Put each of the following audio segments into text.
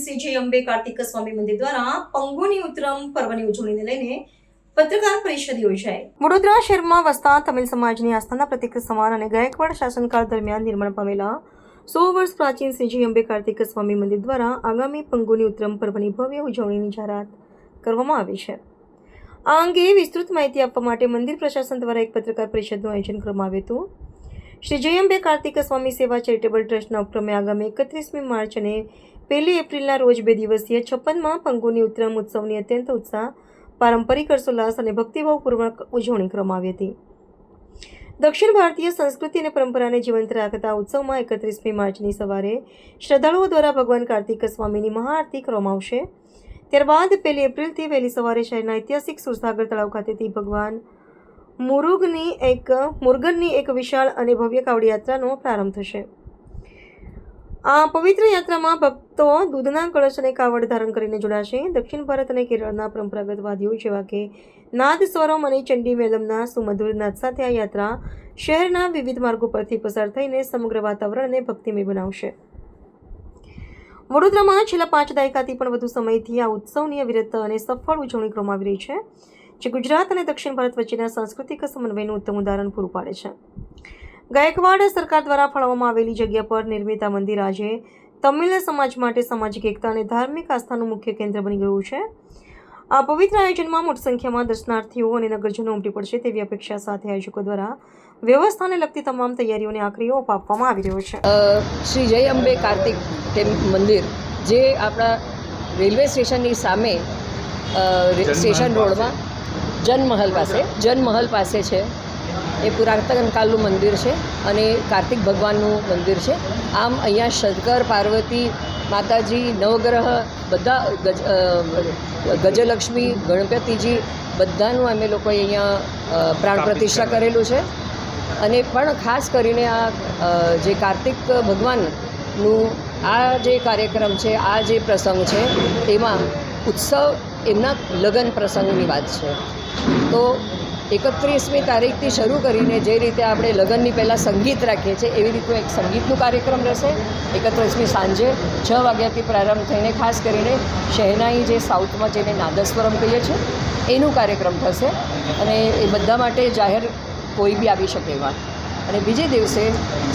શ્રી જય અંબે કાર્તિક સ્વામી મંદિર દ્વારા પંગુની ઉત્તરમ પર્વની ઉજવણીને લઈને પત્રકાર પરિષદ યોજાઈ। વડોદરા શહેરમાં વસતા તમિલ સમાજની આસ્થાના પ્રતીક સમાન અને ગાયકવાડ શાસનકાળ દરમિયાન નિર્માણ પામેલા 100 વર્ષ પ્રાચીન શ્રી જય અંબે કાર્તિક સ્વામી મંદિર દ્વારા આગામી પંગુની ઉત્તરમ પર્વની ભવ્ય ઉજવણીની જાહેરાત કરવામાં આવી છે। આ અંગે વિસ્તૃત માહિતી આપવા માટે મંદિર પ્રશાસન દ્વારા એક પત્રકાર પરિષદનું આયોજન કરવામાં આવ્યું હતું। શ્રી જય અંબે કાર્તિક સ્વામી સેવા ચેરિટેબલ ટ્રસ્ટના ઉપક્રમે આગામી 31મી માર્ચ અને 1 એપ્રિલના રોજ 2 દિવસીય 56મા પંગુની ઉત્તરમ ઉત્સવની અત્યંત ઉત્સાહ, પારંપરિક હર્ષોલ્લાસ અને ભક્તિભાવપૂર્વક ઉજવણી કરવામાં આવી હતી। દક્ષિણ ભારતીય સંસ્કૃતિ અને પરંપરાને જીવંત રાખતા ઉત્સવમાં 31મી માર્ચની સવારે શ્રદ્ધાળુઓ દ્વારા ભગવાન કાર્તિક સ્વામીની મહાઆરતી કરવામાં આવશે। ત્યારબાદ 1 એપ્રિલથી વહેલી સવારે શહેરના ઐતિહાસિક સુરસાગર તળાવ ખાતેથી ભગવાન મુરુગનની એક વિશાળ અને ભવ્ય કાવડ યાત્રાનો પ્રારંભ થશે। આ પવિત્ર યાત્રામાં ભક્તો દૂધના કળશ અને કાવડ ધારણ કરીને જોડાશે। દક્ષિણ ભારત અને કેરળના પરંપરાગત વાદ્યો જેવા કે નાદ, સ્વરમ અને ચંડી મેલમના સુમધુર નાદ સાથે આ યાત્રા શહેરના વિવિધ માર્ગો પરથી પસાર થઈને સમગ્ર વાતાવરણને ભક્તિમય બનાવશે। વડોદરામાં છેલ્લા 5 દાયકાથી પણ વધુ સમયથી આ ઉત્સવની અવિરત અને સફળ ઉજવણી કરવામાં આવી રહી છે, જે ગુજરાત અને દક્ષિણ ભારત વચ્ચેના સાંસ્કૃતિક સમન્વયનું ઉત્તમ ઉદાહરણ પૂરું પાડે છે। ગાયકવાડ સરકાર દ્વારા ફાળવવામાં આવેલી જગ્યા પર નિર્મિત આ મંદિર આજે તમિલ સમાજ માટે સામાજિક એકતા અને ધાર્મિક આસ્થાનું મુખ્ય કેન્દ્ર બની ગયું છે। આ પવિત્ર આયોજનમાં મોટી સંખ્યામાં દર્શનાર્થીઓ અને નગરજનો ઉમટી પડશે તેવી અપેક્ષા સાથે આયોજકો દ્વારા વ્યવસ્થાને લગતી તમામ તૈયારીઓને આખરી ઓપ આપવામાં આવી રહ્યો છે। શ્રી જય અંબે કાર્તિક મંદિર જે આપણા રેલવે સ્ટેશનની સામે સ્ટેશન રોડમાં જનમહલ પાસે છે। એ પુરાતન કાળનું મંદિર છે અને કાર્તિક ભગવાનનું મંદિર છે। આમ અહીંયા શંકર, પાર્વતી માતાજી, નવગ્રહ બધા ગજલક્ષ્મી, ગણપતિજી બધાનું અમે લોકોએ અહીંયા પ્રાણ પ્રતિષ્ઠા કરેલું છે। અને પણ ખાસ કરીને આ જે કાર્તિક ભગવાનનું આ જે કાર્યક્રમ છે, આ જે પ્રસંગ છે, તેમાં ઉત્સવ એમના લગ્ન પ્રસંગની વાત છે। તો 31મી તારીખથી શરૂ કરીને જે રીતે આપણે લગ્નની પહેલાં સંગીત રાખીએ છીએ એવી રીતનું એક સંગીતનું કાર્યક્રમ રહેશે। 31મી સાંજે 6 વાગ્યાથી પ્રારંભ થઈને ખાસ કરીને શહેનાઈ જે સાઉથમાં જેને નાદસ્વરમ કહીએ છીએ એનું કાર્યક્રમ થશે અને એ બધા માટે જાહેર કોઈ બી આવી શકે એવા। અને બીજે દિવસે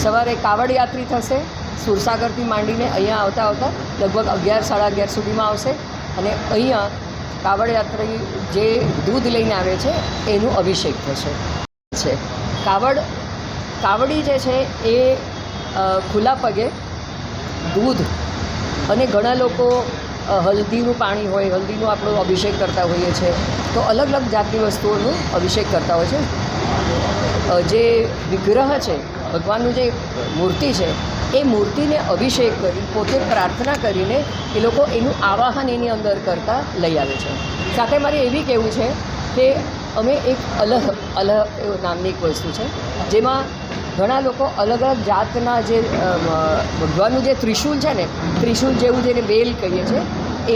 સવારે કાવડ યાત્રી થશે સુરસાગરથી માંડીને અહીંયા આવતા લગભગ 11-11:30 સુધીમાં આવશે અને અહીંયા કાવડ યાત્રી જે દૂધ લઈને આવે છે એનું અભિષેક થશે। કાવડી જે છે એ ખુલ્લા પગે દૂધ અને ઘણા લોકો હલ્દીનું પાણી હોય, હલ્દીનું આપણો અભિષેક કરતા હોઈએ છીએ, તો અલગ અલગ જાતની વસ્તુઓનું અભિષેક કરતા હોય છે। જે વિગ્રહ છે ભગવાનનું, જે મૂર્તિ છે, એ મૂર્તિને અભિષેક કરી પોતે પ્રાર્થના કરીને એ લોકો એનું આવાહન એની અંદર કરતાં લઈ આવે છે। સાથે મારે એવી કહેવું છે કે અમે એક અલહ નામની એક વસ્તુ છે જેમાં ઘણા લોકો અલગ અલગ જાતના જે ભગવાનનું જે ત્રિશૂલ છે ને, ત્રિશૂલ જેવું જેને બેલ કહીએ છીએ,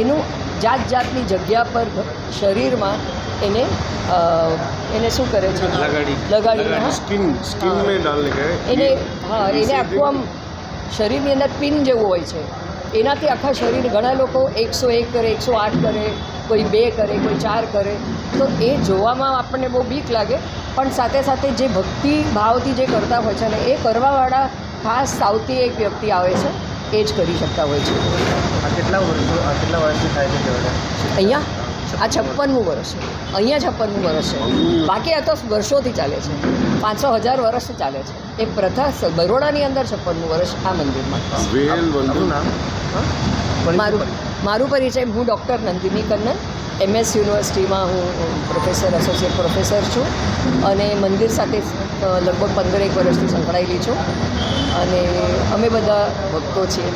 એનું જાતની જગ્યા પર શરીરમાં એને શું કરે છે, લગાડીને એને આખું આમ શરીરની અંદર પિન જેવું હોય છે, એનાથી આખા શરીર ઘણા લોકો 101 કરે, 108 કરે, કોઈ 2 કરે, કોઈ 4 કરે, તો એ જોવામાં આપણને બહુ બીક લાગે, પણ સાથે સાથે જે ભક્તિ ભાવથી જે કરતા હોય છે ને એ કરવાવાળા ખાસ સાઉથથી એક વ્યક્તિ આવે છે, એ જ કરી શકતા હોય છે। કેટલા વર્ષથી થાય છે અહીંયા આ 56મું વર્ષ છે, અહીંયા 56મું વર્ષ છે, બાકી આ તો વર્ષોથી ચાલે છે, 500,000 વર્ષથી ચાલે છે। એ પ્રથા બરોડાની અંદર 56મું વર્ષ આ મંદિરમાં। મારું પરિચય, હું ડૉક્ટર નંદિની કન્નન, MS યુનિવર્સિટીમાં હું એસોસિએટ પ્રોફેસર છું અને મંદિર સાથે લગભગ 15 વર્ષથી સંકળાયેલી છું અને અમે બધા ભક્તો છીએ।